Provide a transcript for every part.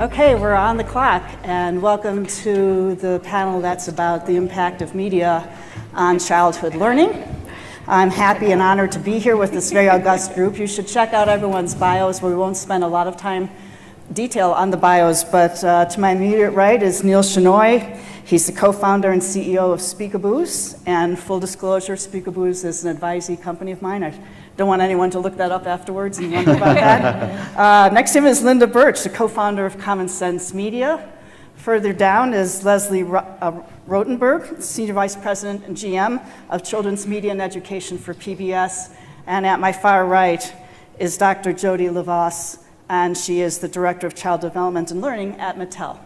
Okay, we're on the clock, and welcome to the panel that's about the impact of media on childhood learning. I'm happy and honored to be here with this very august group. You should check out everyone's bios. We won't spend a lot of time detail on the bios, but to my immediate right is Neal Shenoy. He's the co-founder and CEO of Speakaboos, and full disclosure, Speakaboos is an advisee company of mine. I don't want anyone to look that up afterwards and wonder about that. Next to him is Linda Burch, the co-founder of Common Sense Media. Further down is Lesli Rotenberg, Senior Vice President and GM of Children's Media and Education for PBS. And at my far right is Dr. Jody Levos, and she is the Director of Child Development and Learning at Mattel.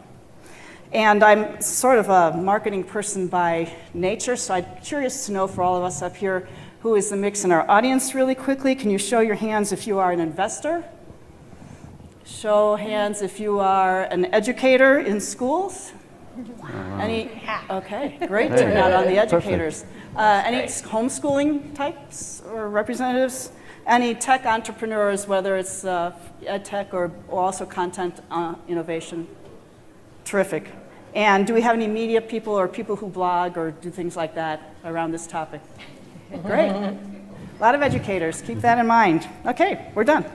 And I'm sort of a marketing person by nature, so I'm curious to know for all of us up here, who is the mix in our audience really quickly. Can you show your hands if you are an investor? Show hands if you are an educator in schools. Any? Okay, great turnout on the educators. Any homeschooling types or representatives? Any tech entrepreneurs, whether it's ed tech or also content innovation? Terrific. And do we have any media people or people who blog or do things like that around this topic? Great. A lot of educators. Keep that in mind. Okay, we're done.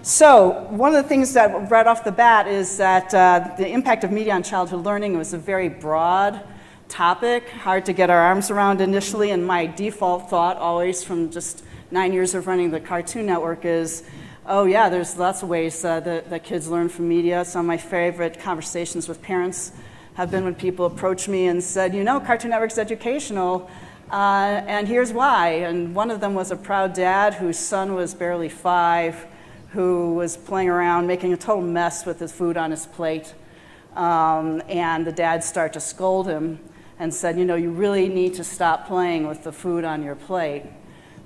So one of the things that right off the bat is that the impact of media on childhood learning was a very broad topic, hard to get our arms around initially, and my default thought always from just 9 years of running the Cartoon Network is, oh yeah, there's lots of ways that kids learn from media. Some of my favorite conversations with parents have been when people approach me and said, you know, Cartoon Network's educational, and here's why. And one of them was a proud dad whose son was barely 5, who was playing around, making a total mess with his food on his plate. And the dad started to scold him and said, you know, you really need to stop playing with the food on your plate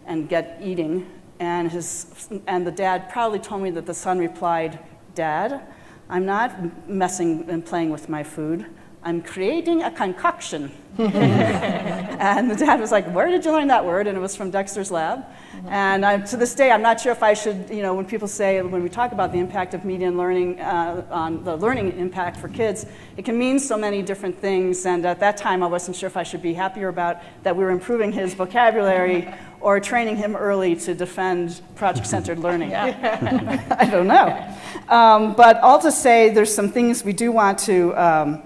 and get eating. And the dad proudly told me that the son replied, Dad, I'm not messing and playing with my food. I'm creating a concoction. And the dad was like, where did you learn that word? And it was from Dexter's Lab. And to this day, I'm not sure if I should, you know, when people say, when we talk about the impact of media and learning on the learning impact for kids, it can mean so many different things. And at that time, I wasn't sure if I should be happier about that we were improving his vocabulary or training him early to defend project-centered learning. I don't know. But all to say, there's some things we do want to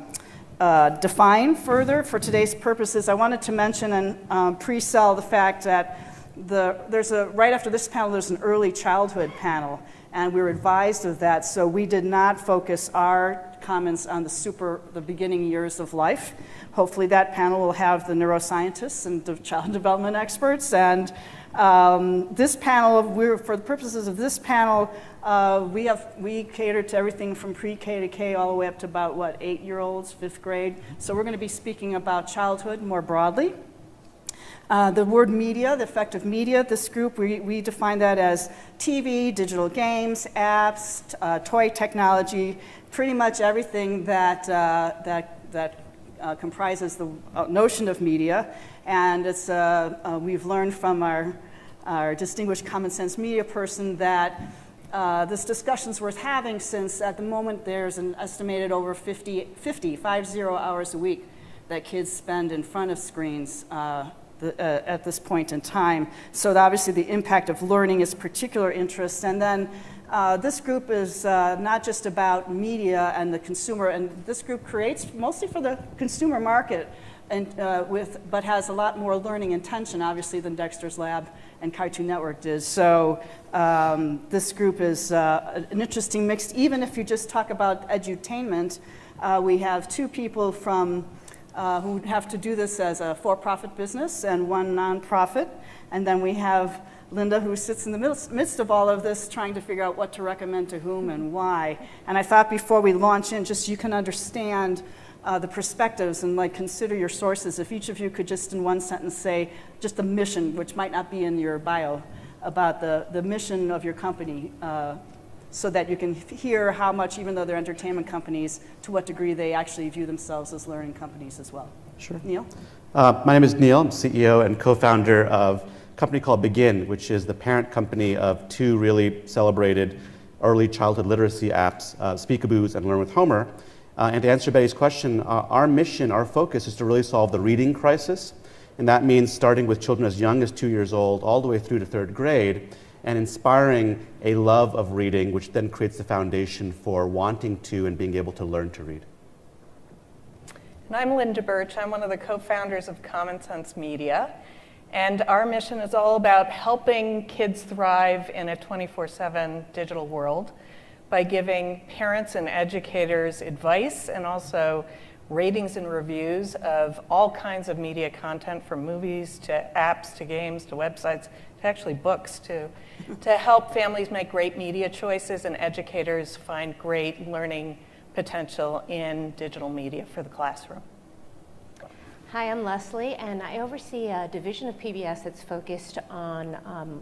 define further for today's purposes. I wanted to mention and pre-sell the fact that right after this panel, there's an early childhood panel, and we were advised of that, so we did not focus our comments on the beginning years of life. Hopefully that panel will have the neuroscientists and the child development experts, and this panel, for the purposes of this panel, we cater to everything from pre-K to K all the way up to about, 8-year-olds, 5th grade. So we're going to be speaking about childhood more broadly. The word media, the effect of media, this group, we define that as TV, digital games, apps, toy technology, pretty much everything that comprises the notion of media. And it's we've learned from our distinguished common sense media person that this discussion's worth having, since at the moment there's an estimated over 50 hours a week that kids spend in front of screens at this point in time. So obviously the impact of learning is particular interest. And then this group is not just about media and the consumer, and this group creates mostly for the consumer market, and but has a lot more learning intention, obviously, than Dexter's Lab and Cartoon Network did. So this group is an interesting mix. Even if you just talk about edutainment, we have 2 people from who have to do this as a for-profit business and 1 nonprofit, and then we have Linda, who sits in the midst of all of this, trying to figure out what to recommend to whom and why. And I thought before we launch in, just you can understand the perspectives and consider your sources. If each of you could just in one sentence say just the mission, which might not be in your bio, about the mission of your company, so that you can hear how much, even though they're entertainment companies, to what degree they actually view themselves as learning companies as well. Sure. Neal? My name is Neal. I'm CEO and co-founder of a company called Begin, which is the parent company of 2 really celebrated early childhood literacy apps, Speakaboos and Learn with Homer. And to answer Betty's question, our mission, our focus is to really solve the reading crisis. And that means starting with children as young as 2 years old all the way through to 3rd grade and inspiring a love of reading, which then creates the foundation for wanting to and being able to learn to read. And I'm Linda Burch. I'm one of the co-founders of Common Sense Media. And our mission is all about helping kids thrive in a 24/7 digital world by giving parents and educators advice and also ratings and reviews of all kinds of media content, from movies to apps to games to websites to actually books too, to help families make great media choices and educators find great learning potential in digital media for the classroom. Hi, I'm Lesli, and I oversee a division of PBS that's focused on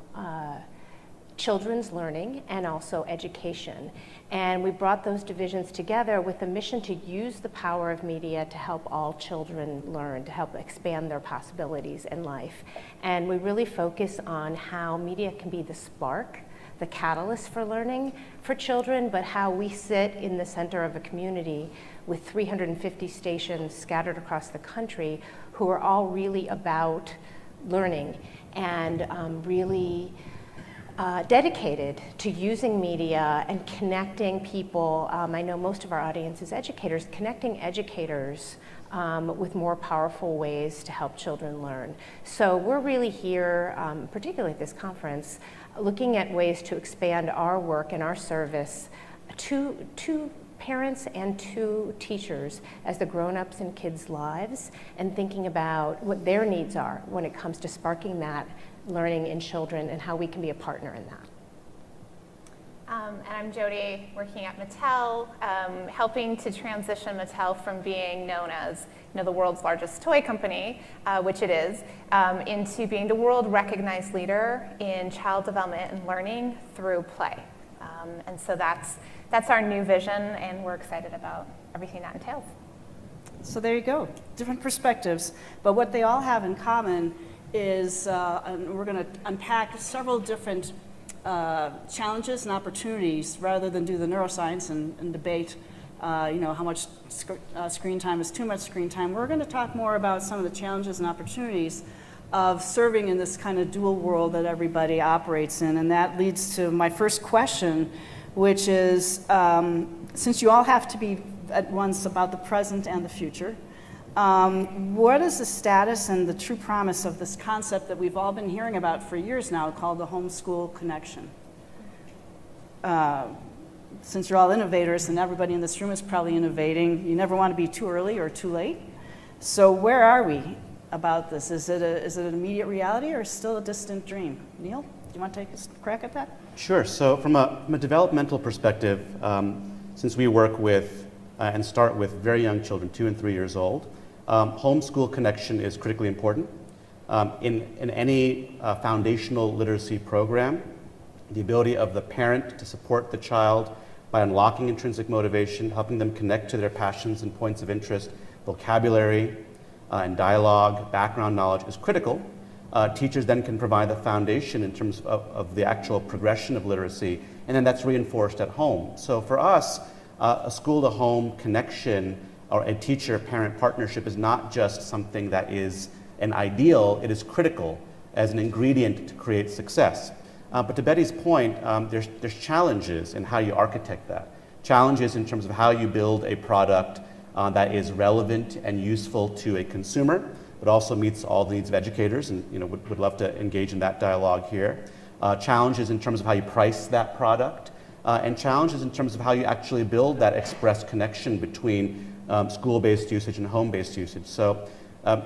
children's learning and also education. And we brought those divisions together with the mission to use the power of media to help all children learn, to help expand their possibilities in life. And we really focus on how media can be the spark, the catalyst for learning for children, but how we sit in the center of a community with 350 stations scattered across the country who are all really about learning and really dedicated to using media and connecting people. I know most of our audience is educators, connecting educators with more powerful ways to help children learn. So we're really here, particularly at this conference, looking at ways to expand our work and our service to parents and to teachers as the grown-ups in kids' lives, and thinking about what their needs are when it comes to sparking that learning in children and how we can be a partner in that. And I'm Jody, working at Mattel, helping to transition Mattel from being known as the world's largest toy company, which it is, into being the world recognized leader in child development and learning through play. And so that's our new vision, and we're excited about everything that entails. So there you go, different perspectives, but what they all have in common is, and we're going to unpack several different challenges and opportunities rather than do the neuroscience and debate how much screen time is too much screen time. We're going to talk more about some of the challenges and opportunities of serving in this kind of dual world that everybody operates in. And that leads to my first question, which is, since you all have to be at once about the present and the future, what is the status and the true promise of this concept that we've all been hearing about for years now called the homeschool connection? Since you're all innovators, and everybody in this room is probably innovating, you never want to be too early or too late. So where are we about this? Is it an immediate reality or still a distant dream? Neal, do you want to take a crack at that? Sure. So from a developmental perspective, since we work with and start with very young children, 2 and 3 years old, homeschool connection is critically important. In any foundational literacy program, the ability of the parent to support the child by unlocking intrinsic motivation, helping them connect to their passions and points of interest, vocabulary and dialogue, background knowledge is critical. Teachers then can provide the foundation in terms of the actual progression of literacy, and then that's reinforced at home. So for us, a school-to-home connection or a teacher-parent partnership is not just something that is an ideal, it is critical as an ingredient to create success. But to Betty's point, there's challenges in how you architect that. Challenges in terms of how you build a product that is relevant and useful to a consumer, but also meets all the needs of educators, and would love to engage in that dialogue here. Challenges in terms of how you price that product, and challenges in terms of how you actually build that express connection between school-based usage and home-based usage. So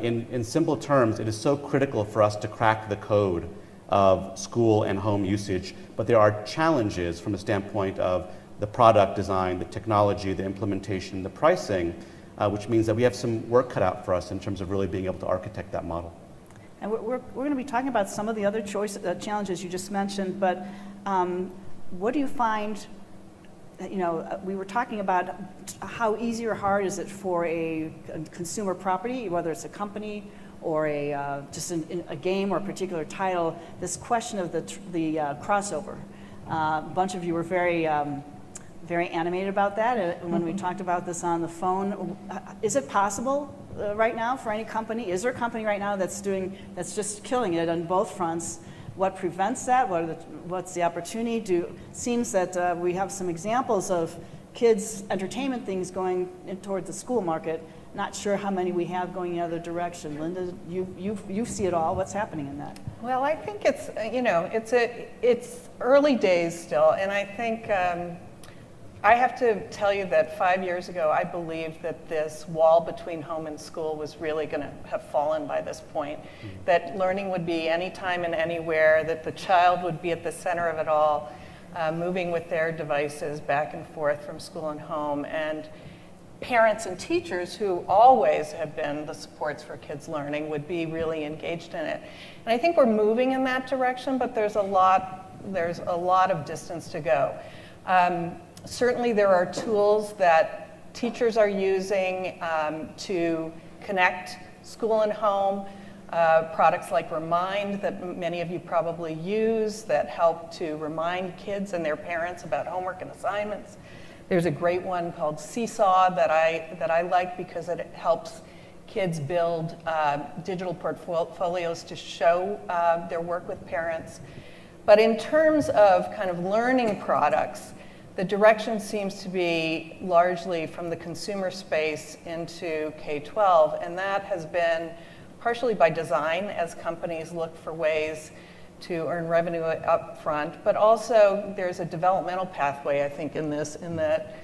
in simple terms, it is so critical for us to crack the code of school and home usage, but there are challenges from a standpoint of the product design, the technology, the implementation, the pricing, which means that we have some work cut out for us in terms of really being able to architect that model. And we're going to be talking about some of the other challenges you just mentioned, but what do you find, we were talking about how easy or hard is it for a consumer property, whether it's a company or just a game or a particular title, this question of the crossover. A bunch of you were very animated about that when we talked about this on the phone. Is it possible right now for any company? Is there a company right now that's just killing it on both fronts? What prevents that? What's the opportunity? Seems that we have some examples of kids' entertainment things going toward the school market. Not sure how many we have going the other direction. Linda, you see it all. What's happening in that? Well, I think it's it's early days still, and I think I have to tell you that 5 years ago I believed that this wall between home and school was really going to have fallen by this point. That learning would be anytime and anywhere. That the child would be at the center of it all, moving with their devices back and forth from school and home, and parents and teachers, who always have been the supports for kids' learning, would be really engaged in it. And I think we're moving in that direction, but there's a lot of distance to go. Certainly there are tools that teachers are using to connect school and home, products like Remind that many of you probably use that help to remind kids and their parents about homework and assignments. There's a great one called Seesaw that I like because it helps kids build digital portfolios to show their work with parents. But in terms of kind of learning products, the direction seems to be largely from the consumer space into K-12, and that has been partially by design as companies look for ways to earn revenue up front, but also there's a developmental pathway, I think, in this, in that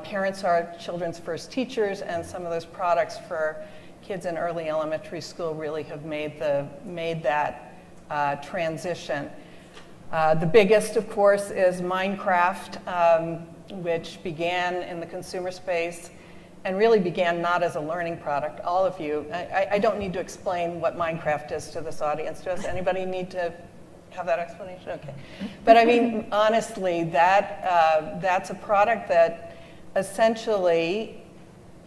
parents are children's first teachers, and some of those products for kids in early elementary school really have made that transition. The biggest, of course, is Minecraft, which began in the consumer space and really began not as a learning product. All of you, I don't need to explain what Minecraft is to this audience. Does anybody need to have that explanation? Okay. But I mean, honestly, that's a product that essentially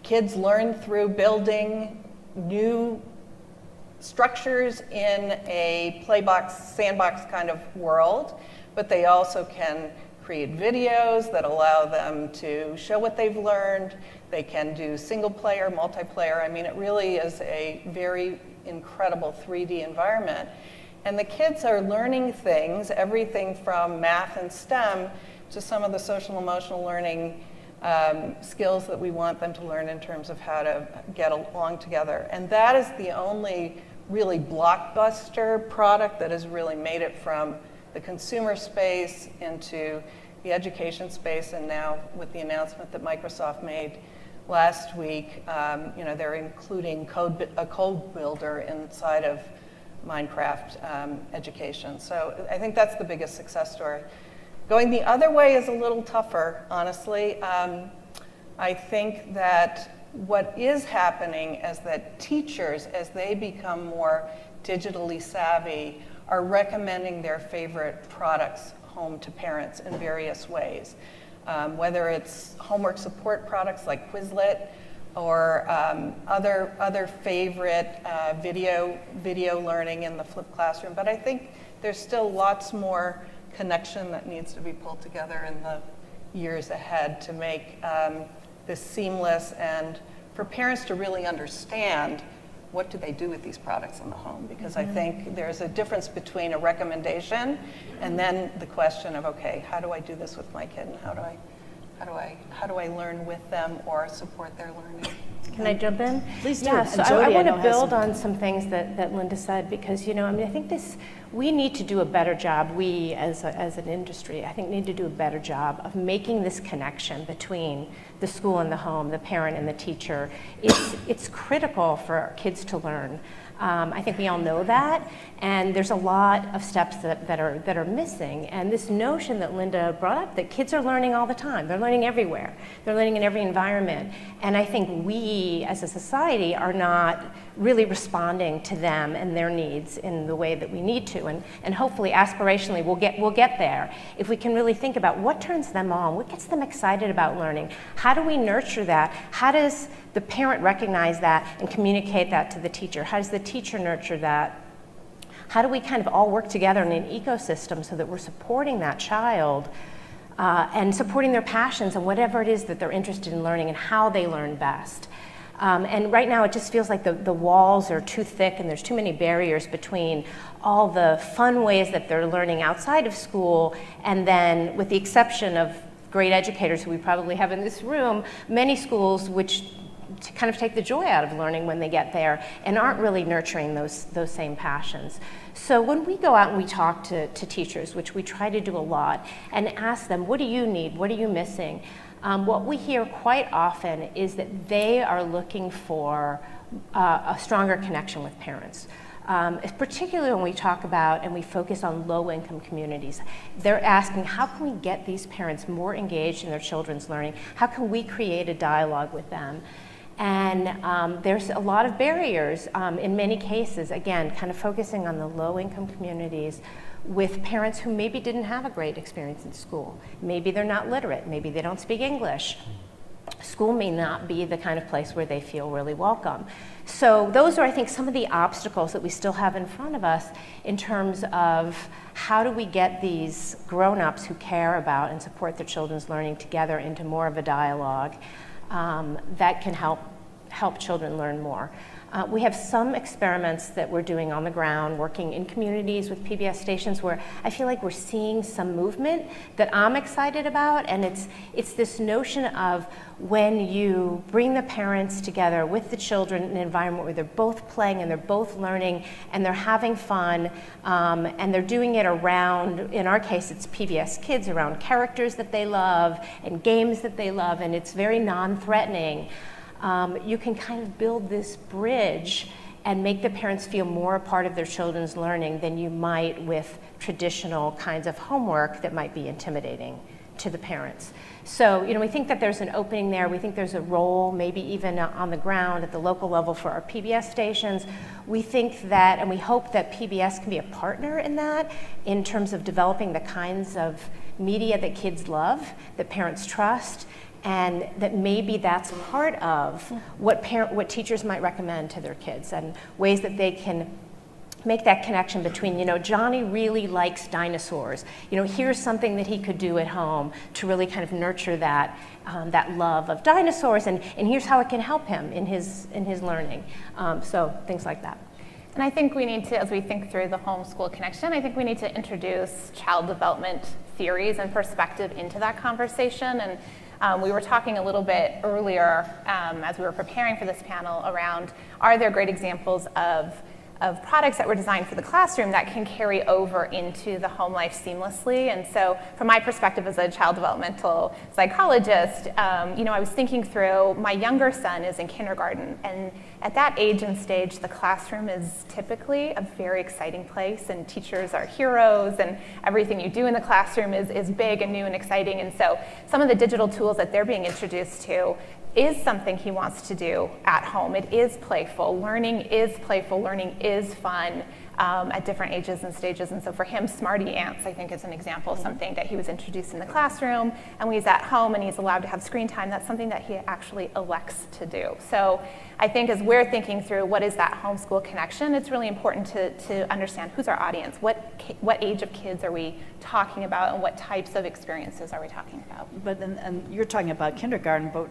kids learn through building new structures in a playbox, sandbox kind of world, but they also can create videos that allow them to show what they've learned. They can do single player, multiplayer. I mean, it really is a very incredible 3D environment. And the kids are learning things, everything from math and STEM to some of the social emotional learning skills that we want them to learn in terms of how to get along together. And that is the only really blockbuster product that has really made it from the consumer space into the education space, and now with the announcement that Microsoft made last week, they're including a code builder inside of Minecraft education. So I think that's the biggest success story. Going the other way is a little tougher, honestly. I think that what is happening is that teachers, as they become more digitally savvy, are recommending their favorite products home to parents in various ways. Whether it's homework support products like Quizlet or other favorite video learning in the flipped classroom. But I think there's still lots more connection that needs to be pulled together in the years ahead to make this seamless, and for parents to really understand what do they do with these products in the home, because I think there's a difference between a recommendation and then the question of, okay, how do I do this with my kid, and how do I learn with them or support their learning? Can I jump in? Please do. Yeah, so Jody, I want to build on some things that Linda said, because I think we need to do a better job. We as an industry, I think, need to do a better job of making this connection between the school and the home, the parent and the teacher. It's critical for our kids to learn. I think we all know that, and there's a lot of steps that are missing. And this notion that Linda brought up, that kids are learning all the time, they're learning everywhere, they're learning in every environment. And I think we as a society are not really responding to them and their needs in the way that we need to. And hopefully, aspirationally, we'll get there if we can really think about what turns them on, what gets them excited about learning. How do we nurture that? How does the parent recognize that and communicate that to the teacher? How does the teacher nurture that? how do we kind of all work together in an ecosystem so that we're supporting that child and supporting their passions and whatever it is that they're interested in learning and how they learn best. And right now it just feels like the walls are too thick and there's too many barriers between all the fun ways that they're learning outside of school, and then, with the exception of great educators who we probably have in this room, many schools which kind of take the joy out of learning when they get there and aren't really nurturing those same passions. So when we go out and we talk to teachers, which we try to do a lot, and ask them, what do you need, what are you missing? What we hear quite often is that they are looking for a stronger connection with parents. Particularly when we talk about and we focus on low-income communities. They're asking, how can we get these parents more engaged in their children's learning? How can we create a dialogue with them? And there's a lot of barriers in many cases, again, kind of focusing on the low-income communities with parents who maybe didn't have a great experience in school. Maybe they're not literate, maybe they don't speak English. School may not be the kind of place where they feel really welcome. So those are, I think, some of the obstacles that we still have in front of us in terms of how do we get these grown-ups who care about and support their children's learning together into more of a dialogue that can help children learn more. We have some experiments that we're doing on the ground, working in communities with PBS stations, where I feel like we're seeing some movement that I'm excited about, and it's this notion of when you bring the parents together with the children in an environment where they're both playing and they're both learning and they're having fun, and they're doing it around, in our case it's PBS Kids, around characters that they love and games that they love, and it's very non-threatening. You can kind of build this bridge and make the parents feel more a part of their children's learning than you might with traditional kinds of homework that might be intimidating to the parents. So, we think that there's an opening there. We think there's a role, maybe even on the ground at the local level, for our PBS stations. We think that, and we hope that PBS can be a partner in that, in terms of developing the kinds of media that kids love, that parents trust, and that maybe that's part of what teachers might recommend to their kids, and ways that they can make that connection between, Johnny really likes dinosaurs. Here's something that he could do at home to really kind of nurture that love of dinosaurs, and here's how it can help him in his learning. So things like that. And I think we need to, as we think through the homeschool connection, I think we need to introduce child development theories and perspective into that conversation. And we were talking a little bit earlier as we were preparing for this panel around, are there great examples of products that were designed for the classroom that can carry over into the home life seamlessly? And so from my perspective as a child developmental psychologist, I was thinking through, my younger son is in kindergarten, and at that age and stage, the classroom is typically a very exciting place, and teachers are heroes, and everything you do in the classroom is big and new and exciting. And so some of the digital tools that they're being introduced to is something he wants to do at home. It is playful. Learning is playful. Learning is fun at different ages and stages. And so for him, Smarty Ants, I think, is an example of something that he was introduced in the classroom. And when he's at home and he's allowed to have screen time, that's something that he actually elects to do. So I think as we're thinking through what is that homeschool connection, it's really important to understand who's our audience, what age of kids are we talking about, and what types of experiences are we talking about. But and you're talking about kindergarten, but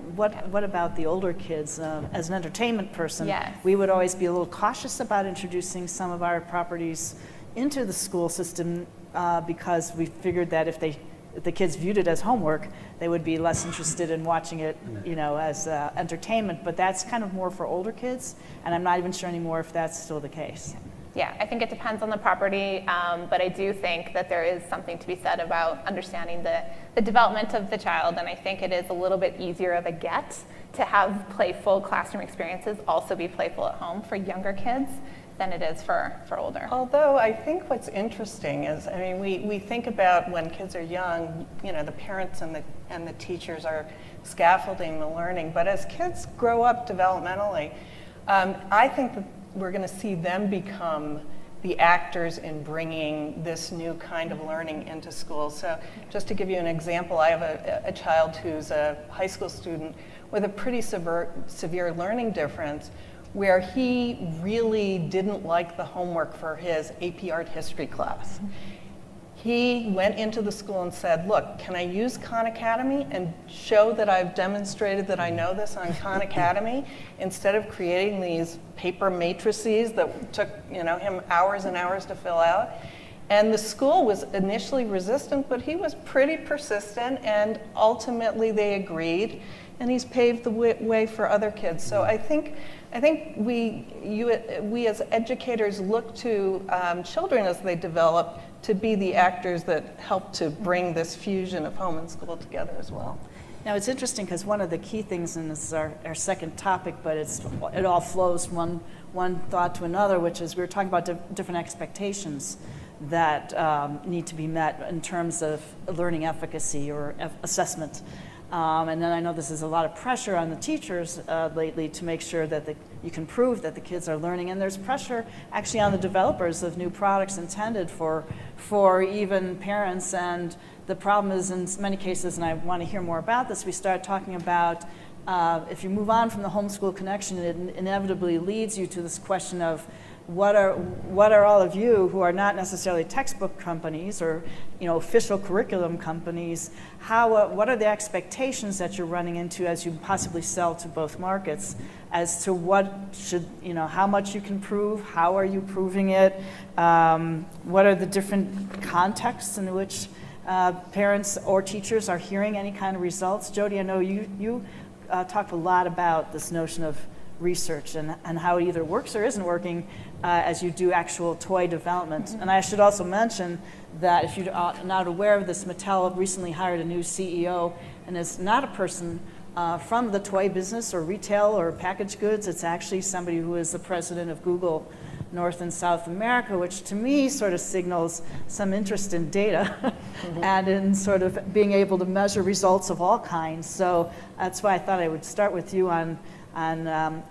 what about the older kids? As an entertainment person, Yes. we would always be a little cautious about introducing some of our properties into the school system because we figured that if the kids viewed it as homework, they would be less interested in watching it, as entertainment. But that's kind of more for older kids, and I'm not even sure anymore if that's still the case. Yeah, I think it depends on the property, but I do think that there is something to be said about understanding the development of the child, and I think it is a little bit easier of a get to have playful classroom experiences also be playful at home for younger kids than it is for older. Although I think what's interesting is, we think about when kids are young, the parents and the teachers are scaffolding the learning, but as kids grow up developmentally, I think that we're going to see them become the actors in bringing this new kind of learning into school. So just to give you an example, I have a child who's a high school student with a pretty severe learning difference. where he really didn't like the homework for his AP Art History class. He went into the school and said, look, can I use Khan Academy and show that I've demonstrated that I know this on Khan Academy, instead of creating these paper matrices that took him hours and hours to fill out? And the school was initially resistant, but he was pretty persistent, and ultimately they agreed, and he's paved the way for other kids. So I think we as educators look to children as they develop to be the actors that help to bring this fusion of home and school together as well. Now it's interesting because one of the key things, and this is our second topic, but it all flows from one thought to another, which is we were talking about different expectations that need to be met in terms of learning efficacy or assessment. And then I know this is a lot of pressure on the teachers lately to make sure that you can prove that the kids are learning, and there's pressure actually on the developers of new products intended for even parents. And the problem is, in many cases, and I want to hear more about this, we start talking about if you move on from the homeschool connection, it inevitably leads you to this question of what are all of you who are not necessarily textbook companies or official curriculum companies, what are the expectations that you're running into as you possibly sell to both markets as to what should, how much you can prove, how are you proving it, what are the different contexts in which parents or teachers are hearing any kind of results? Jody, I know you talked a lot about this notion of research and how it either works or isn't working as you do actual toy development. And I should also mention that if you're not aware of this, Mattel recently hired a new CEO, and it's not a person from the toy business or retail or packaged goods. It's actually somebody who is the president of Google North and South America, which to me sort of signals some interest in data and in sort of being able to measure results of all kinds. So that's why I thought I would start with you on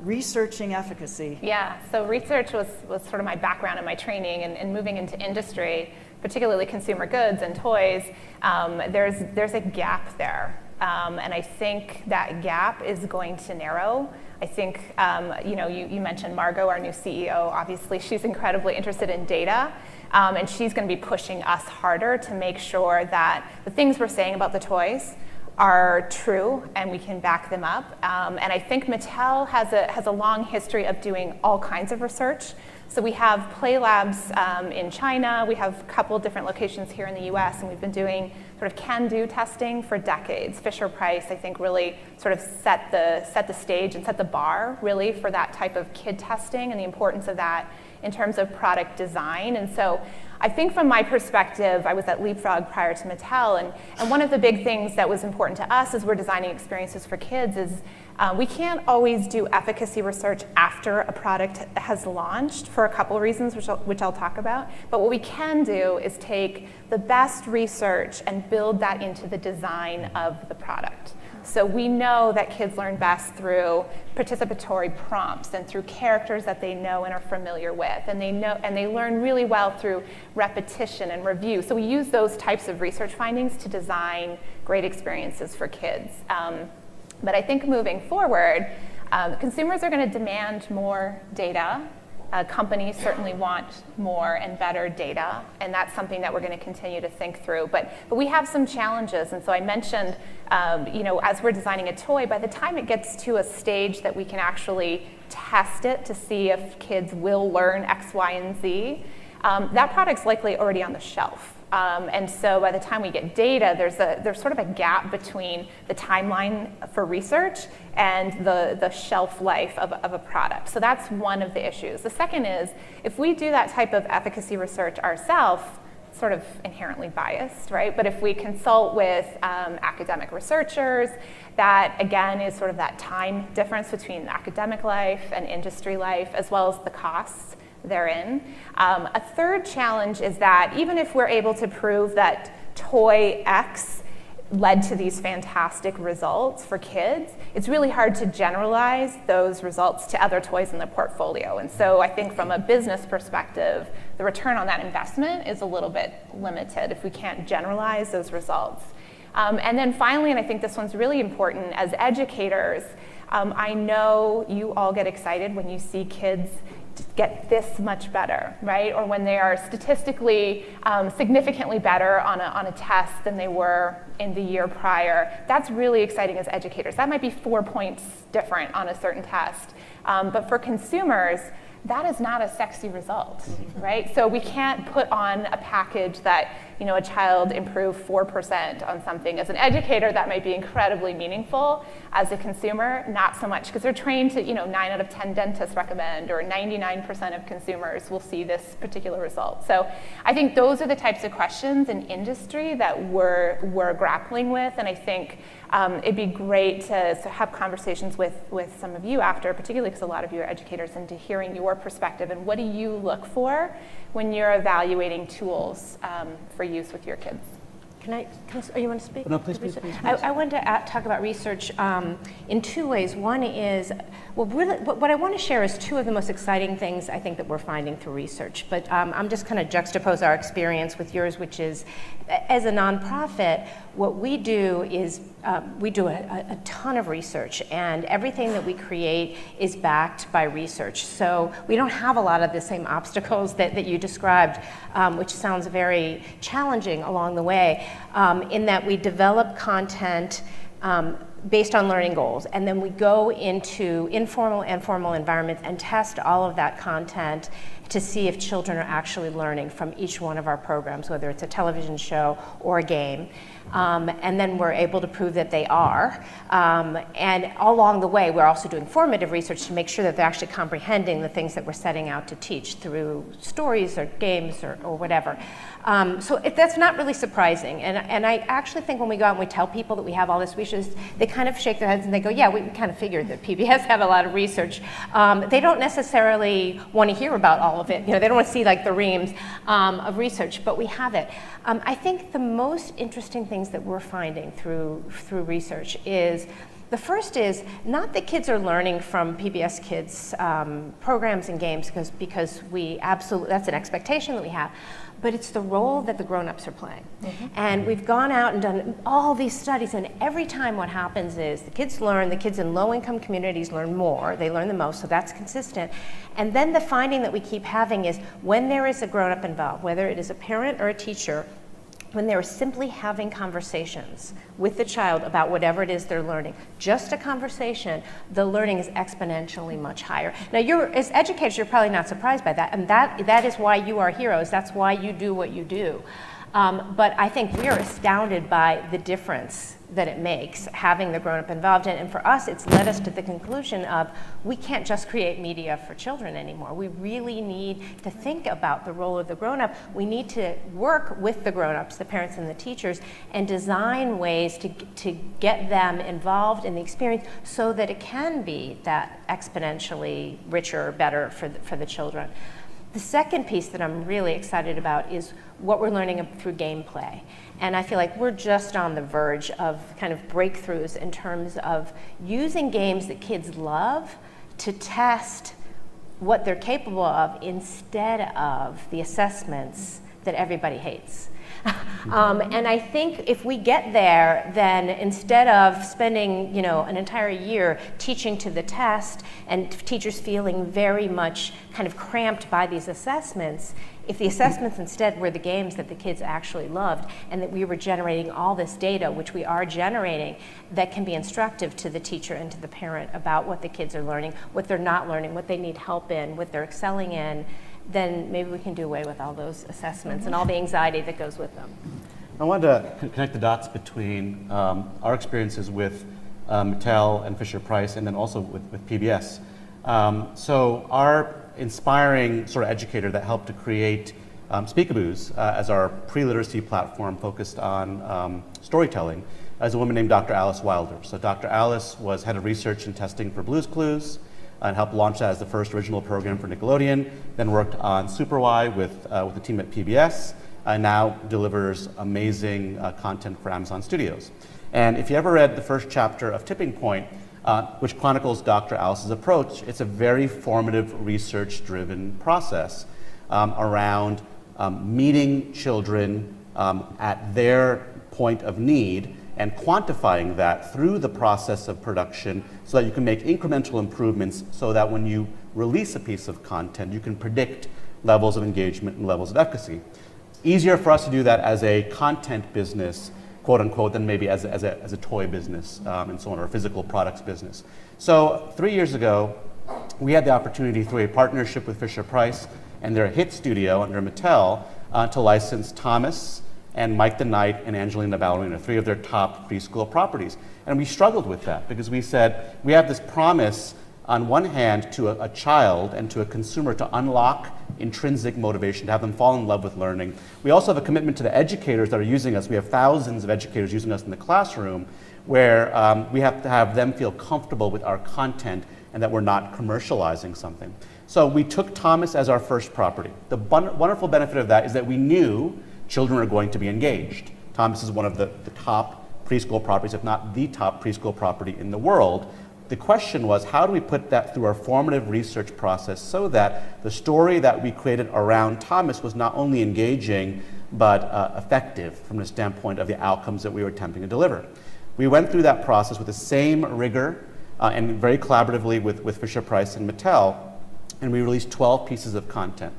researching efficacy. Yeah, so research was sort of my background and my training, and moving into industry, particularly consumer goods and toys, there's a gap there. And I think that gap is going to narrow. I think, you mentioned Margot, our new CEO, obviously she's incredibly interested in data, and she's going to be pushing us harder to make sure that the things we're saying about the toys are true and we can back them up. And I think Mattel has a long history of doing all kinds of research. So we have play labs in China, we have a couple different locations here in the US, and we've been doing sort of can-do testing for decades. Fisher-Price, I think, really sort of set the stage and set the bar really for that type of kid testing and the importance of that in terms of product design. And so I think from my perspective, I was at Leapfrog prior to Mattel, and one of the big things that was important to us as we're designing experiences for kids is we can't always do efficacy research after a product has launched for a couple reasons, which I'll talk about. But what we can do is take the best research and build that into the design of the product. So we know that kids learn best through participatory prompts and through characters that they know and are familiar with, and they learn really well through repetition and review. So we use those types of research findings to design great experiences for kids. But I think moving forward, consumers are going to demand more data. Companies certainly want more and better data, and that's something that we're going to continue to think through. But we have some challenges, and so I mentioned, as we're designing a toy, by the time it gets to a stage that we can actually test it to see if kids will learn X, Y, and Z, that product's likely already on the shelf. And so by the time we get data, there's sort of a gap between the timeline for research and the shelf life of a product. So that's one of the issues. The second is, if we do that type of efficacy research ourselves, sort of inherently biased, right? But if we consult with academic researchers, that again is sort of that time difference between academic life and industry life, as well as the costs therein. A third challenge is that even if we're able to prove that toy X led to these fantastic results for kids, it's really hard to generalize those results to other toys in the portfolio. And so I think from a business perspective, the return on that investment is a little bit limited if we can't generalize those results. And then finally, and I think this one's really important, as educators, I know you all get excited when you see kids get this much better, right? Or when they are statistically significantly better on a test than they were in the year prior. That's really exciting as educators. That might be 4 points different on a certain test. But for consumers, that is not a sexy result, right? So we can't put on a package that, you know, a child improved 4% on something. As an educator, that might be incredibly meaningful. As a consumer, not so much, because they're trained to, you know, 9 out of 10 dentists recommend, or 99% of consumers will see this particular result. So I think those are the types of questions in industry that we're grappling with, and I think it'd be great to have conversations with some of you after, particularly because a lot of you are educators, and to hearing your perspective and what do you look for when you're evaluating tools for use with your kids. Oh, you want to speak? No, please. I wanted to talk about research in 2 ways. One is, well, really, what I want to share is 2 of the most exciting things I think that we're finding through research. But I'm just kind of juxtapose our experience with yours, which is, as a nonprofit, what we do is we do a ton of research, and everything that we create is backed by research. So we don't have a lot of the same obstacles that you described, which sounds very challenging along the way, in that we develop content based on learning goals, and then we go into informal and formal environments and test all of that content to see if children are actually learning from each one of our programs, whether it's a television show or a game. And then we're able to prove that they are. And along the way, we're also doing formative research to make sure that they're actually comprehending the things that we're setting out to teach through stories or games or whatever. So that's not really surprising. And I actually think when we go out and we tell people that we have all this research, they kind of shake their heads and they go, yeah, we kind of figured that PBS had a lot of research. They don't necessarily want to hear about all of it. You know, they don't want to see like the reams of research, but we have it. I think the most interesting things that we're finding through research is, the first is not that kids are learning from PBS Kids programs and games because we absolutely, that's an expectation that we have, but it's the role that the grown-ups are playing. Mm-hmm. And we've gone out and done all these studies, and every time what happens is the kids learn, the kids in low-income communities learn more, they learn the most, so that's consistent. And then the finding that we keep having is when there is a grown-up involved, whether it is a parent or a teacher, when they're simply having conversations with the child about whatever it is they're learning, just a conversation, the learning is exponentially much higher. Now, as educators, you're probably not surprised by that, and that is why you are heroes. That's why you do what you do. But I think we are astounded by the difference that it makes having the grown-up involved in. And for us, it's led us to the conclusion of we can't just create media for children anymore. We really need to think about the role of the grown-up. We need to work with the grown-ups, the parents and the teachers, and design ways to get them involved in the experience so that it can be that exponentially richer, better for the children. The second piece that I'm really excited about is what we're learning through gameplay. And I feel like we're just on the verge of kind of breakthroughs in terms of using games that kids love to test what they're capable of instead of the assessments that everybody hates. And I think if we get there, then instead of spending, an entire year teaching to the test and teachers feeling very much kind of cramped by these assessments, if the assessments instead were the games that the kids actually loved, and that we were generating all this data, which we are generating, that can be instructive to the teacher and to the parent about what the kids are learning, what they're not learning, what they need help in, what they're excelling in, then maybe we can do away with all those assessments and all the anxiety that goes with them. I wanted to connect the dots between our experiences with Mattel and Fisher-Price, and then also with PBS. So our inspiring sort of educator that helped to create Speakaboos as our pre-literacy platform focused on storytelling is a woman named Dr. Alice Wilder. So Dr. Alice was head of research and testing for Blue's Clues, and helped launch that as the first original program for Nickelodeon, then worked on Super Y with the team at PBS, and now delivers amazing content for Amazon Studios. And if you ever read the first chapter of Tipping Point, which chronicles Dr. Alice's approach, it's a very formative, research-driven process around meeting children at their point of need and quantifying that through the process of production so that you can make incremental improvements so that when you release a piece of content, you can predict levels of engagement and levels of efficacy. Easier for us to do that as a content business, quote unquote, than maybe as a toy business and so on, or a physical products business. So 3 years ago, we had the opportunity through a partnership with Fisher-Price and their hit studio under Mattel to license Thomas and Mike the Knight and Angelina Ballerina, 3 of their top preschool properties. And we struggled with that because we said, we have this promise on one hand to a child and to a consumer to unlock intrinsic motivation, to have them fall in love with learning. We also have a commitment to the educators that are using us. We have thousands of educators using us in the classroom where we have to have them feel comfortable with our content and that we're not commercializing something. So we took Thomas as our first property. The wonderful benefit of that is that we knew children are going to be engaged. Thomas is one of the top preschool properties, if not the top preschool property in the world. The question was, how do we put that through our formative research process so that the story that we created around Thomas was not only engaging, but effective from the standpoint of the outcomes that we were attempting to deliver. We went through that process with the same rigor and very collaboratively with Fisher-Price and Mattel, and we released 12 pieces of content.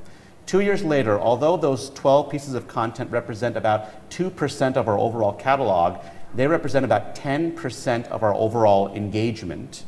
2 years later, although those 12 pieces of content represent about 2% of our overall catalog, they represent about 10% of our overall engagement.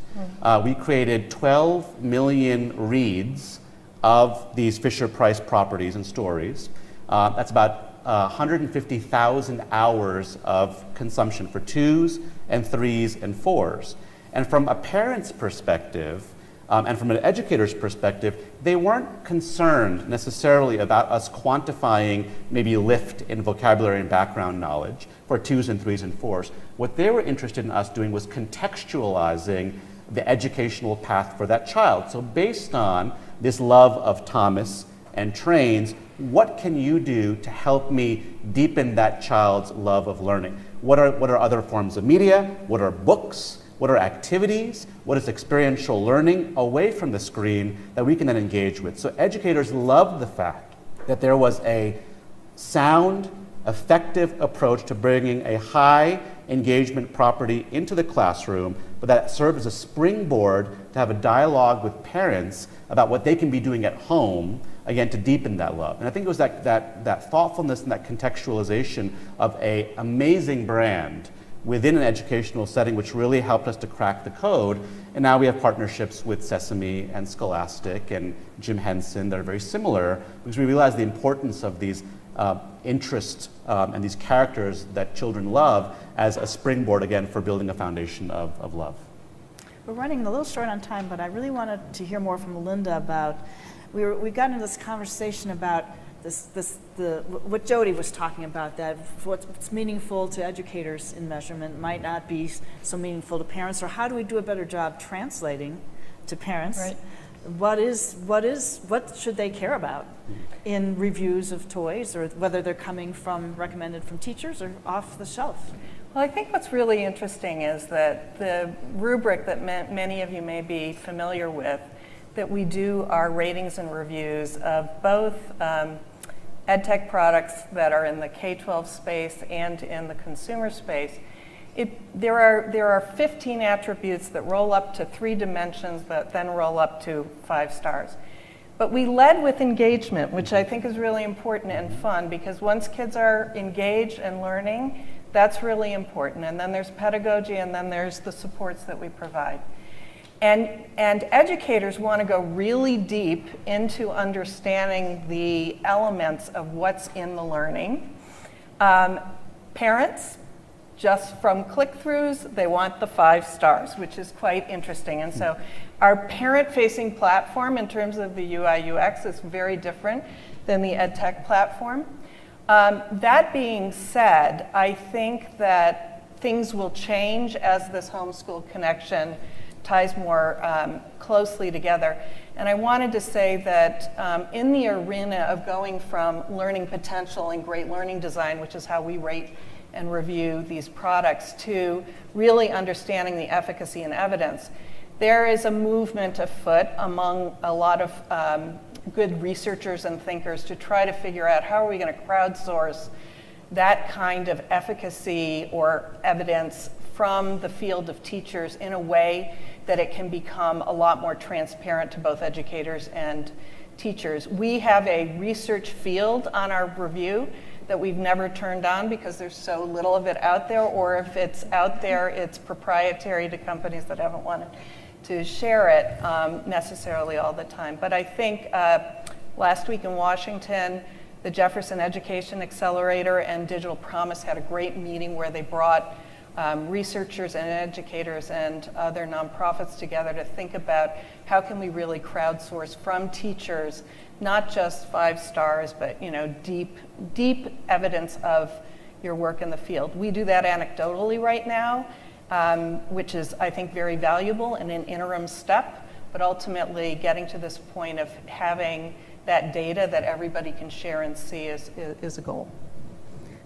We created 12 million reads of these Fisher-Price properties and stories. That's about 150,000 hours of consumption for 2s and 3s and 4s. And from a parent's perspective, and from an educator's perspective, they weren't concerned necessarily about us quantifying maybe lift in vocabulary and background knowledge for 2s and 3s and 4s. What they were interested in us doing was contextualizing the educational path for that child. So based on this love of Thomas and trains, what can you do to help me deepen that child's love of learning? What are other forms of media? What are books? What are activities? What is experiential learning away from the screen that we can then engage with? So educators loved the fact that there was a sound, effective approach to bringing a high engagement property into the classroom, but that served as a springboard to have a dialogue with parents about what they can be doing at home, again, to deepen that love. And I think it was that thoughtfulness and that contextualization of an amazing brand within an educational setting, which really helped us to crack the code. And now we have partnerships with Sesame and Scholastic and Jim Henson that are very similar, because we realize the importance of these interests and these characters that children love as a springboard, again, for building a foundation of love. We're running a little short on time, but I really wanted to hear more from Linda about, we got into this conversation about what Jody was talking about, that what's meaningful to educators in measurement might not be so meaningful to parents, or how do we do a better job translating to parents? Right. What should they care about in reviews of toys, or whether they're coming from recommended from teachers or off the shelf? Well, I think what's really interesting is that the rubric that many of you may be familiar with, that we do our ratings and reviews of both EdTech products that are in the K-12 space and in the consumer space. There are 15 attributes that roll up to 3 dimensions that then roll up to 5 stars. But we led with engagement, which I think is really important and fun, because once kids are engaged and learning, that's really important. And then there's pedagogy, and then there's the supports that we provide. And educators want to go really deep into understanding the elements of what's in the learning. Parents, just from click-throughs, they want the 5 stars, which is quite interesting. And so our parent-facing platform in terms of the UI UX is very different than the EdTech platform. That being said, I think that things will change as this homeschool connection ties more closely together. And I wanted to say that in the arena of going from learning potential and great learning design, which is how we rate and review these products, to really understanding the efficacy and evidence, there is a movement afoot among a lot of good researchers and thinkers to try to figure out how are we going to crowdsource that kind of efficacy or evidence from the field of teachers in a way that it can become a lot more transparent to both educators and teachers. We have a research field on our review that we've never turned on because there's so little of it out there, or if it's out there, it's proprietary to companies that haven't wanted to share it necessarily all the time. But I think last week in Washington, the Jefferson Education Accelerator and Digital Promise had a great meeting where they brought researchers and educators and other nonprofits together to think about how can we really crowdsource from teachers, not just 5 stars, but deep evidence of your work in the field. We do that anecdotally right now, which is, I think, very valuable and an interim step, but ultimately getting to this point of having that data that everybody can share and see is a goal.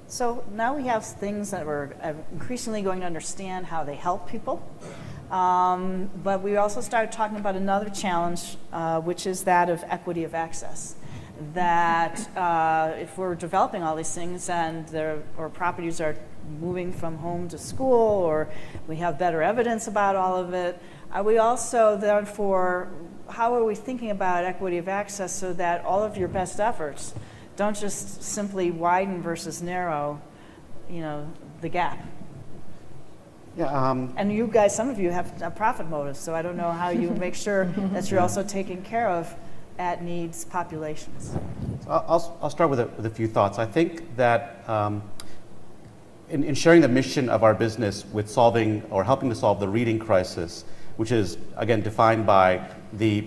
So now we have things that we're increasingly going to understand how they help people. But we also started talking about another challenge, which is that of equity of access. That if we're developing all these things and our properties are moving from home to school, or we have better evidence about all of it, are we also therefore, how are we thinking about equity of access so that all of your best efforts don't just simply widen versus narrow, the gap? Yeah, and you guys, some of you have a profit motive, so I don't know how you make sure that you're also taking care of at-needs populations. I'll start with a few thoughts. I think that in sharing the mission of our business with solving or helping to solve the reading crisis, which is, again, defined by the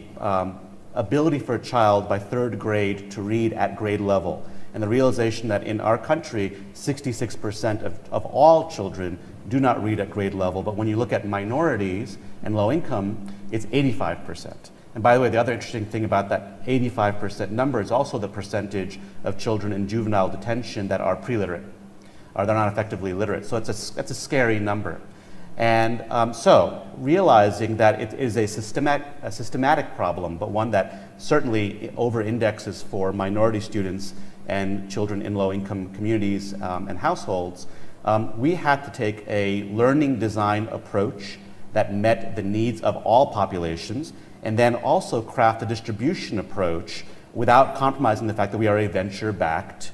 ability for a child by 3rd grade to read at grade level, and the realization that in our country, 66% of all children do not read at grade level, but when you look at minorities and low income, it's 85%. And by the way, the other interesting thing about that 85% number is also the percentage of children in juvenile detention that are pre-literate, or they're not effectively literate. So that's a scary number. And so realizing that it is a systematic problem, but one that certainly over-indexes for minority students and children in low-income communities and households, we had to take a learning design approach that met the needs of all populations, and then also craft a distribution approach without compromising the fact that we are a venture-backed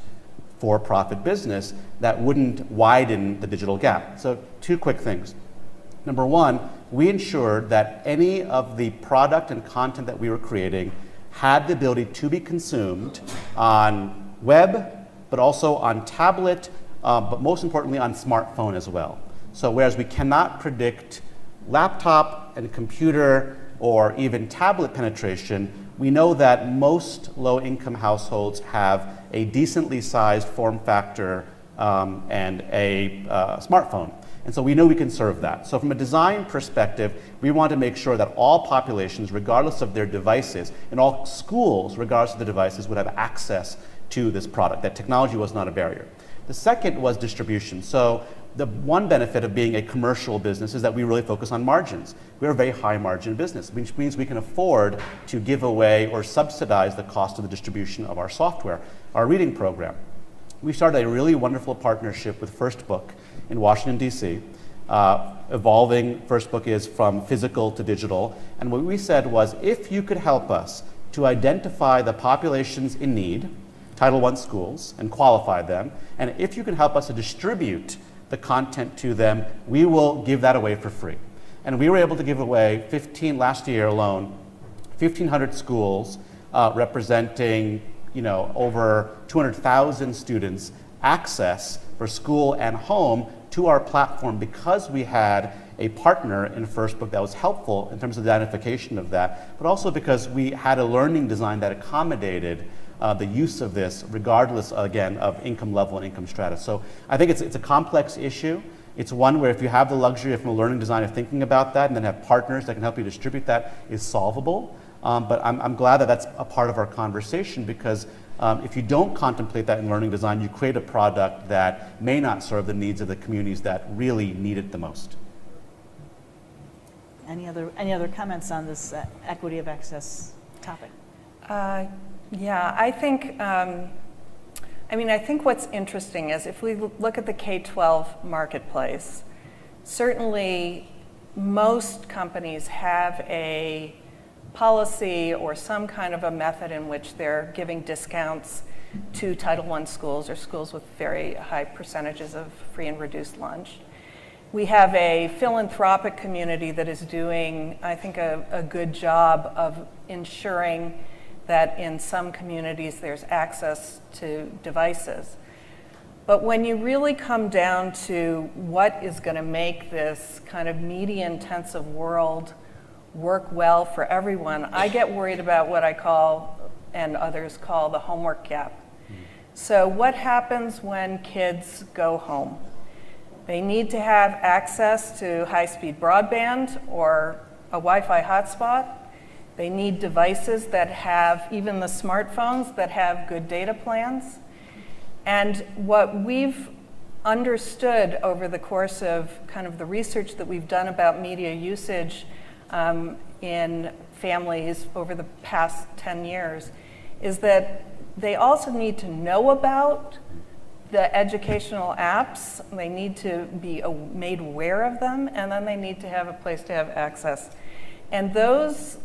for-profit business that wouldn't widen the digital gap. So 2 quick things. Number 1, we ensured that any of the product and content that we were creating had the ability to be consumed on web, but also on tablet, but most importantly on smartphone as well. So whereas we cannot predict laptop and computer or even tablet penetration, we know that most low-income households have a decently sized form factor and a smartphone. And so we know we can serve that. So from a design perspective, we want to make sure that all populations, regardless of their devices, and all schools, regardless of the devices, would have access to this product, that technology was not a barrier. The second was distribution. So the one benefit of being a commercial business is that we really focus on margins. We're a very high margin business, which means we can afford to give away or subsidize the cost of the distribution of our software, our reading program. We started a really wonderful partnership with First Book in Washington, D.C. Evolving First Book is from physical to digital. And what we said was, if you could help us to identify the populations in need, Title I schools, and qualify them, and if you can help us to distribute the content to them, we will give that away for free. And we were able to give away last year alone, 1,500 schools representing over 200,000 students access for school and home to our platform because we had a partner in First Book that was helpful in terms of the identification of that, but also because we had a learning design that accommodated the use of this regardless, again, of income level and income strata. So I think it's a complex issue. It's one where if you have the luxury from a learning design of thinking about that and then have partners that can help you distribute that, is solvable. But I'm glad that that's a part of our conversation because if you don't contemplate that in learning design, you create a product that may not serve the needs of the communities that really need it the most. Any other comments on this equity of access topic? Yeah, I I mean, I think what's interesting is if we look at the K-12 marketplace, certainly most companies have a policy or some kind of a method in which they're giving discounts to Title I schools or schools with very high percentages of free and reduced lunch. We have a philanthropic community that is doing, I think, a good job of ensuring that in some communities there's access to devices. But when you really come down to what is going to make this kind of media-intensive world work well for everyone, I get worried about what I call, and others call, the homework gap. So what happens when kids go home? They need to have access to high-speed broadband or a Wi-Fi hotspot. They need devices that have, even the smartphones, that have good data plans. And what we've understood over the course of kind of the research that we've done about media usage in families over the past 10 years is that they also need to know about the educational apps. They need to be made aware of them, and then they need to have a place to have access. And those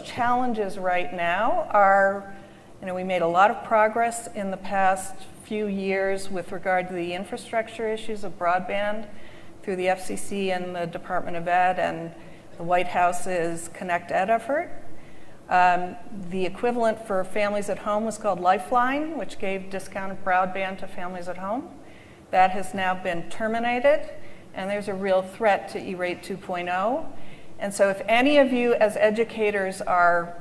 challenges right now are, we made a lot of progress in the past few years with regard to the infrastructure issues of broadband through the FCC and the Department of Ed and the White House's Connect Ed effort. The equivalent for families at home was called Lifeline, which gave discounted broadband to families at home. That has now been terminated, and there's a real threat to E-rate 2.0. And so if any of you as educators are,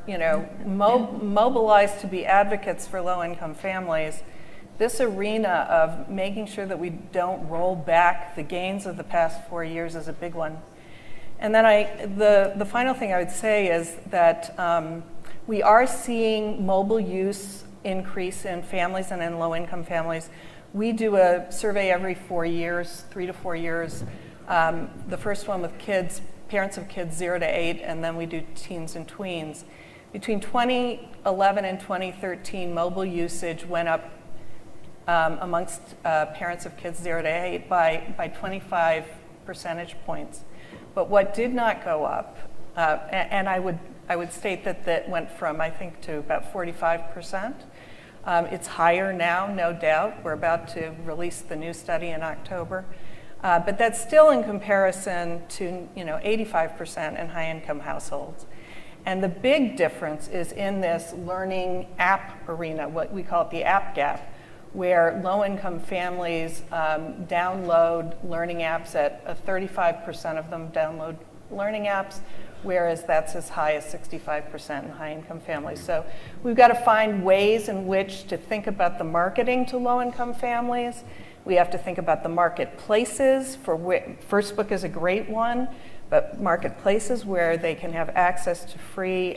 mobilized to be advocates for low-income families, this arena of making sure that we don't roll back the gains of the past 4 years is a big one. And then the final thing I would say is that we are seeing mobile use increase in families and in low-income families. We do a survey every 4 years, 3 to 4 years. The first one with parents of kids 0 to 8, and then we do teens and tweens. Between 2011 and 2013, mobile usage went up amongst parents of kids 0 to 8 by 25 percentage points. But what did not go up, and I would state that went from, I think, to about 45%. It's higher now, no doubt. We're about to release the new study in October. But that's still in comparison to 85% in high-income households. And the big difference is in this learning app arena, what we call it the app gap, where low-income families download learning apps at 35% of them download learning apps, whereas that's as high as 65% in high-income families. So we've got to find ways in which to think about the marketing to low-income families. We have to think about the marketplaces. First Book is a great one, but marketplaces where they can have access to free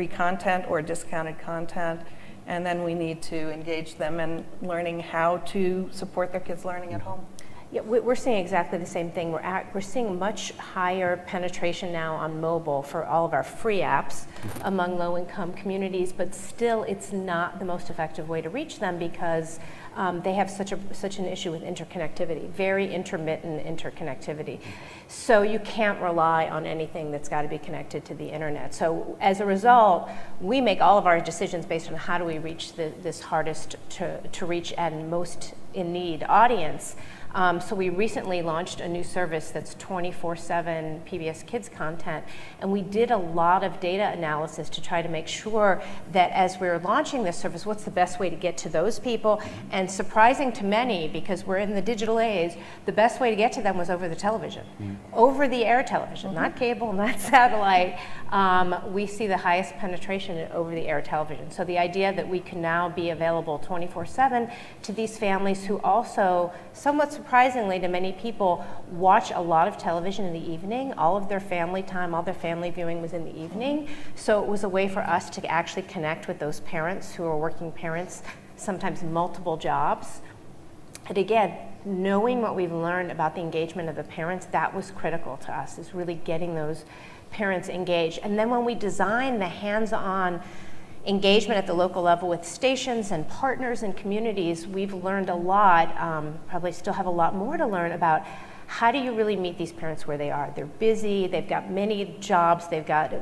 content or discounted content. And then we need to engage them in learning how to support their kids' learning at home. Yeah, we're seeing exactly the same thing. We're seeing much higher penetration now on mobile for all of our free apps among low-income communities, but still it's not the most effective way to reach them because they have such an issue with interconnectivity, very intermittent interconnectivity. So you can't rely on anything that's got to be connected to the internet. So as a result, we make all of our decisions based on how do we reach this hardest to reach and most in need audience. So we recently launched a new service that's 24/7 PBS Kids content, and we did a lot of data analysis to try to make sure that as we're launching this service, what's the best way to get to those people? And surprising to many, because we're in the digital age, the best way to get to them was over the television, over the air television, not cable, not satellite. We see the highest penetration in over the air television. So the idea that we can now be available 24/7 to these families who also, somewhat surprisingly to many people, watch a lot of television in the evening. All of their family time, all their family viewing was in the evening. So it was a way for us to actually connect with those parents who are working parents, sometimes multiple jobs. And again, knowing what we've learned about the engagement of the parents, that was critical to us, is really getting those parents engaged. And then when we design the hands-on engagement at the local level with stations and partners and communities, we've learned a lot, probably still have a lot more to learn about how do you really meet these parents where they are. They're busy, they've got many jobs, they've got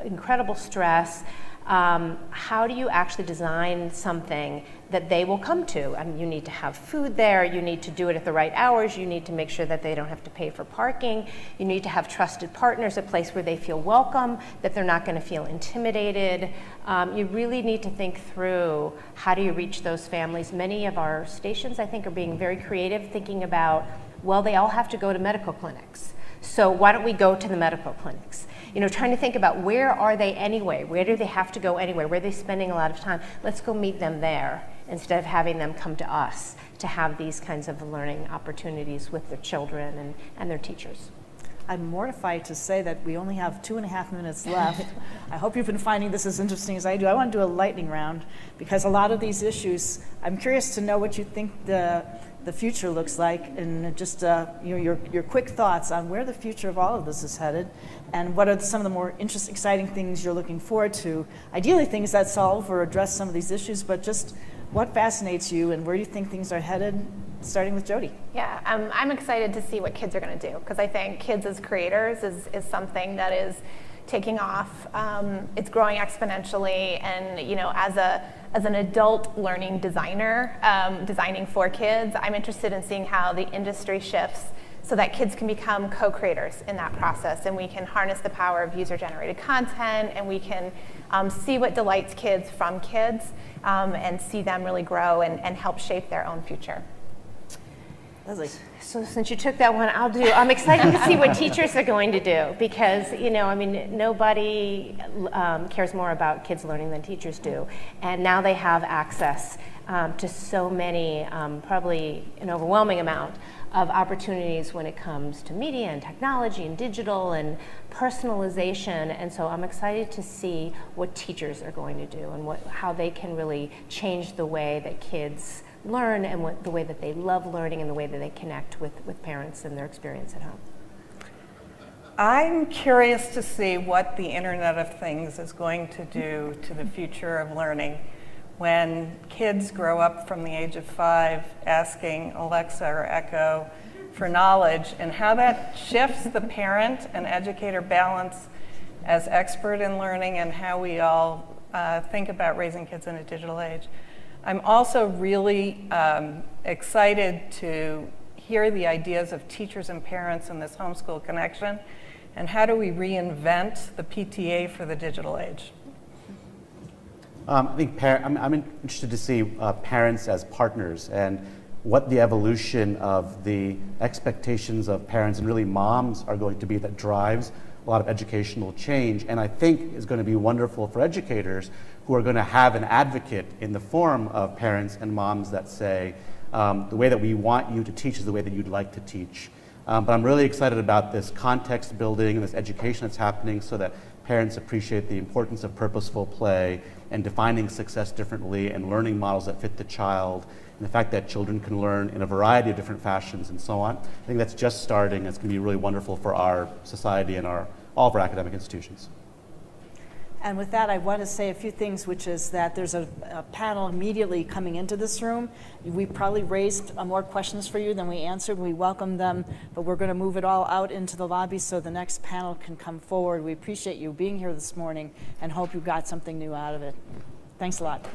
incredible stress. How do you actually design something that they will come to? I mean, you need to have food there, you need to do it at the right hours, you need to make sure that they don't have to pay for parking, you need to have trusted partners, a place where they feel welcome, that they're not going to feel intimidated. You really need to think through how do you reach those families. Many of our stations, I think, are being very creative, thinking about, well, they all have to go to medical clinics. So why don't we go to the medical clinics? You know, trying to think about where are they anyway? Where do they have to go anyway? Where are they spending a lot of time? Let's go meet them there instead of having them come to us to have these kinds of learning opportunities with their children and their teachers. I'm mortified to say that we only have 2.5 minutes left. I hope you've been finding this as interesting as I do. I want to do a lightning round because a lot of these issues, I'm curious to know what you think the future looks like, and just your quick thoughts on where the future of all of this is headed, and what are some of the more interesting, exciting things you're looking forward to. Ideally, things that solve or address some of these issues, but just what fascinates you and where you think things are headed, starting with Jody. Yeah, I'm excited to see what kids are going to do, because I think kids as creators is something that is taking off. It's growing exponentially, and you know, as an adult learning designer, designing for kids, I'm interested in seeing how the industry shifts so that kids can become co-creators in that process, and we can harness the power of user-generated content, and we can see what delights kids from kids, and see them really grow and help shape their own future. Lesli. So since you took that one, I'm excited to see what teachers are going to do, because, you know, I mean, nobody cares more about kids learning than teachers do. And now they have access to so many, probably an overwhelming amount of opportunities when it comes to media and technology and digital and personalization. And so I'm excited to see what teachers are going to do and how they can really change the way that kids learn and the way that they love learning and the way that they connect with parents and their experience at home. I'm curious to see what the Internet of Things is going to do to the future of learning when kids grow up from the age of 5 asking Alexa or Echo for knowledge, and how that shifts the parent and educator balance as expert in learning, and how we all think about raising kids in a digital age. I'm also really excited to hear the ideas of teachers and parents in this homeschool connection, and how do we reinvent the PTA for the digital age? I think I'm interested to see parents as partners and what the evolution of the expectations of parents and really moms are going to be that drives a lot of educational change, and I think is going to be wonderful for educators who are going to have an advocate in the form of parents and moms that say, the way that we want you to teach is the way that you'd like to teach. But I'm really excited about this context building and this education that's happening so that parents appreciate the importance of purposeful play and defining success differently and learning models that fit the child, and the fact that children can learn in a variety of different fashions and so on. I think that's just starting. It's going to be really wonderful for our society and all of our academic institutions. And with that, I want to say a few things, which is that there's a panel immediately coming into this room. We probably raised more questions for you than we answered. We welcome them, but we're going to move it all out into the lobby so the next panel can come forward. We appreciate you being here this morning and hope you got something new out of it. Thanks a lot.